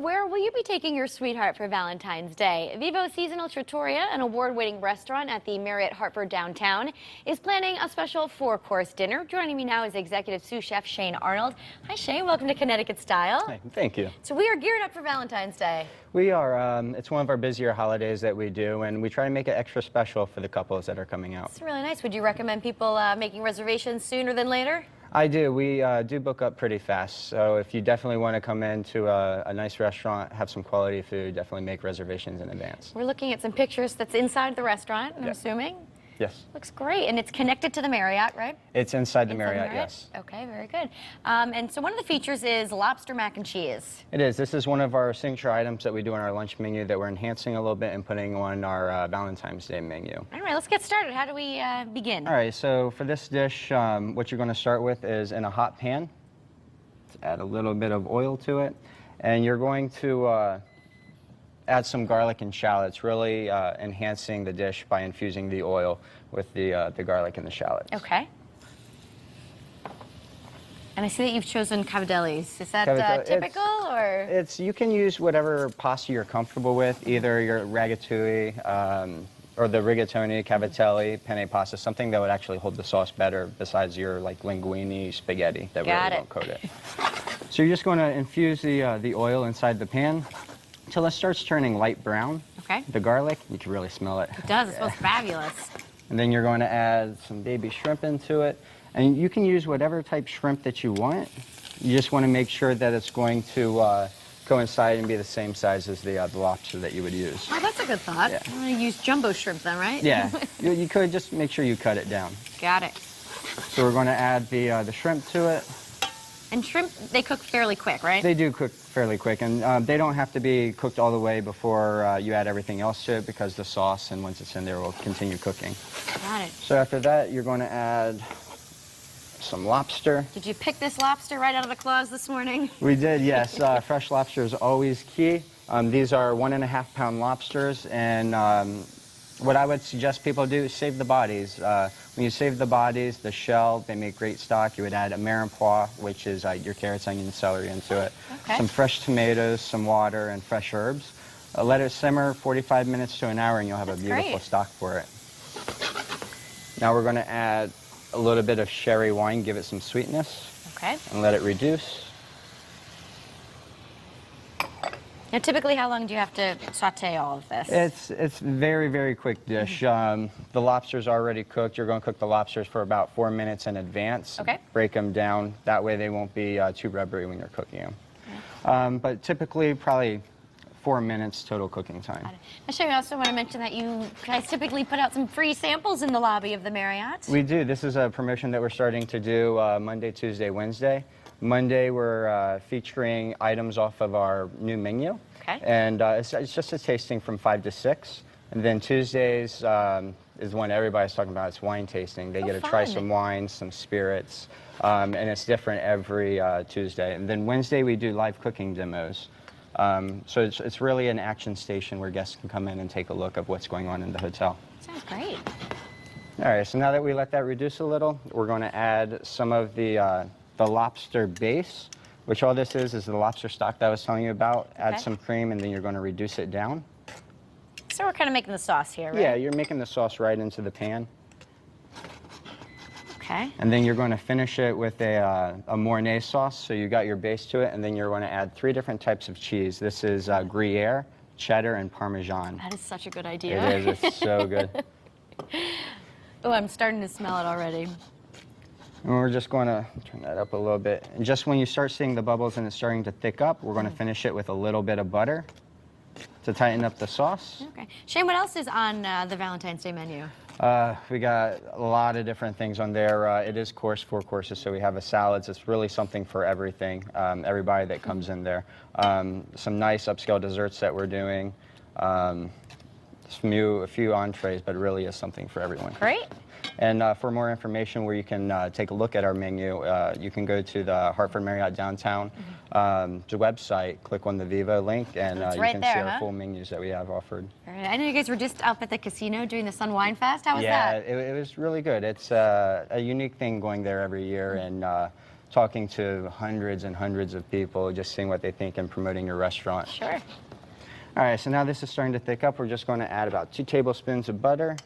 where will you be taking your sweetheart for Valentine's Day? Vivo Seasonal Trattoria, an award-winning restaurant at the Marriott Hartford downtown, is planning a special 4-course dinner. Joining me now is executive sous chef Shane Arnold. Hi, Shane. Welcome to Connecticut Style. Hi, thank you. So we are geared up for Valentine's Day. We are. It's one of our busier holidays that we do, and we try to make it extra special for the couples that are coming out. It's really nice. Would you recommend people making reservations sooner than later? I do. We do book up pretty fast, so if you definitely want to come into a nice restaurant, have some quality food, definitely make reservations in advance. We're looking at some pictures that's inside the restaurant, I'm assuming. Yes. Looks great, and it's connected to the Marriott, right? It's inside the Marriott, yes. Okay, very good. And so one of the features is lobster mac and cheese. It is. This is one of our signature items that we do on our lunch menu that we're enhancing a little bit and putting on our Valentine's Day menu. All right, let's get started. How do we begin? All right, so for this dish, what you're going to start with is in a hot pan. Let's add a little bit of oil to it, and you're going to add some garlic and shallots, really enhancing the dish by infusing the oil with the garlic and the shallots. Okay. And I see that you've chosen cavatellis. Is that typical, or? You can use whatever pasta you're comfortable with, either your ratatouille or the rigatoni, cavatelli, penne pasta, something that would actually hold the sauce better besides your like linguine spaghetti that really won't coat it. So you're just going to infuse the oil inside the pan until it starts turning light brown. Okay. The garlic, you can really smell it. It does. It smells fabulous. And then you're going to add some baby shrimp into it. And you can use whatever type shrimp that you want. You just want to make sure that it's going to coincide and be the same size as the lobster that you would use. Oh, that's a good thought. Yeah. I'm going to use jumbo shrimp then, right? Yeah. you could just make sure you cut it down. Got it. So we're going to add the shrimp to it. And shrimp, they cook fairly quick, right? They do cook fairly quick, and they don't have to be cooked all the way before you add everything else to it, because the sauce, and once it's in there, will continue cooking. Got it. So after that, you're going to add some lobster. Did you pick this lobster right out of the claws this morning? We did, yes. Fresh lobster is always key. These are 1.5-pound lobsters, and what I would suggest people do is save the bodies. When you save the bodies, the shell, they make great stock. You would add a mirepoix, which is your carrots, onions, celery into it. Okay. Some fresh tomatoes, some water, and fresh herbs. Let it simmer 45 minutes to an hour, and you'll have a beautiful stock for it. Now we're going to add a little bit of sherry wine, give it some sweetness. Okay. And let it reduce. Now, typically, how long do you have to saute all of this? It's very, very quick dish. The lobster's already cooked. You're going to cook the lobsters for about 4 minutes in advance. Okay. Break them down. That way they won't be too rubbery when you're cooking them. Okay. But typically, probably 4 minutes total cooking time. Actually, I also want to mention that you guys typically put out some free samples in the lobby of the Marriott. We do. This is a promotion that we're starting to do Monday, Tuesday, Wednesday. Monday, we're featuring items off of our new menu. Okay. And it's just a tasting from 5 to 6. And then Tuesdays is when everybody's talking about. It's wine tasting. They get to try some wines, some spirits, and it's different every Tuesday. And then Wednesday, we do live cooking demos. So it's really an action station where guests can come in and take a look of what's going on in the hotel. Sounds great. All right, so now that we let that reduce a little, we're going to add some of the lobster base, which all this is the lobster stock that I was telling you about. Okay. Add some cream, and then you're going to reduce it down. So we're kind of making the sauce here, right? Yeah, you're making the sauce right into the pan. Okay. And then you're going to finish it with a Mornay sauce. So you got your base to it, and then you're going to add 3 different types of cheese. This is Gruyere, cheddar, and Parmesan. That is such a good idea. It is. It's so good. Oh, I'm starting to smell it already. And we're just going to turn that up a little bit. And just when you start seeing the bubbles and it's starting to thick up, we're going to finish it with a little bit of butter to tighten up the sauce. Okay. Shane, what else is on the Valentine's Day menu? We got a lot of different things on there. It is 4 courses, so we have a salads. It's really something for everything, everybody that comes in there. Some nice upscale desserts that we're doing. A few entrees, but it really is something for everyone. Great. And for more information where you can take a look at our menu, you can go to the Hartford Marriott Downtown the website, click on the Vivo link, and you can see our full menus that we have offered. All right. I know you guys were just up at the casino doing the Sun Wine Fest. How was that? Yeah, it was really good. It's a unique thing going there every year, and talking to hundreds and hundreds of people, just seeing what they think and promoting your restaurant. Sure. All right, so now this is starting to thick up. We're just going to add about 2 tablespoons of butter,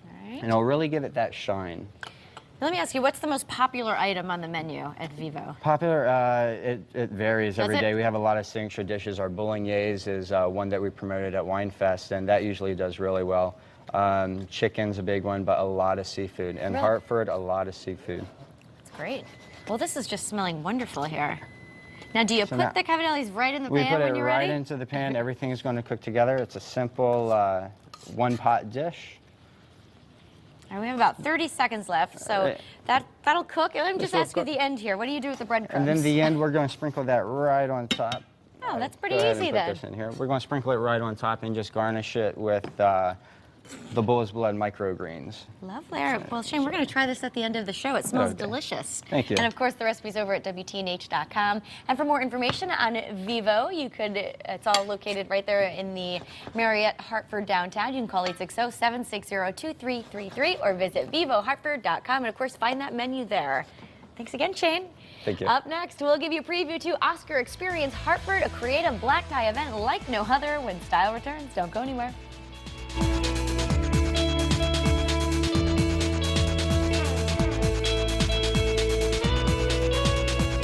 All right. and it'll really give it that shine. Let me ask you, what's the most popular item on the menu at Vivo? Popular, it varies every Does it? day. We have a lot of signature dishes. Our bolognese is one that we promoted at Winefest, and that usually does really well. Chicken's a big one, but a lot of seafood. In Really? Hartford, a lot of seafood. That's great. Well, this is just smelling wonderful here. Now, do you So put now- the cavatellis right in the We pan put when it you're right ready? into the pan. Everything is going to cook together. It's a simple one-pot dish. All right, we have about 30 seconds left, so Right. that'll cook. And let me just will ask you cook. the end here. What do you do with the breadcrumbs? And then the end, we're going to sprinkle that right on top. Oh, that's pretty Go ahead easy and put then. this in here. We're going to sprinkle it right on top and just garnish it with the bull's blood microgreens. Lovely. All right. Well, Shane, we're going to try this at the end of the show. It smells Okay. delicious. Thank you. And of course, the recipe's over at WTNH.com. And for more information on Vivo, it's all located right there in the Marriott Hartford downtown. You can call 860-760-2333 or visit vivohartford.com. And of course, find that menu there. Thanks again, Shane. Thank you. Up next, we'll give you a preview to Oscar Experience Hartford, a creative black tie event like no other when style returns. Don't go anywhere.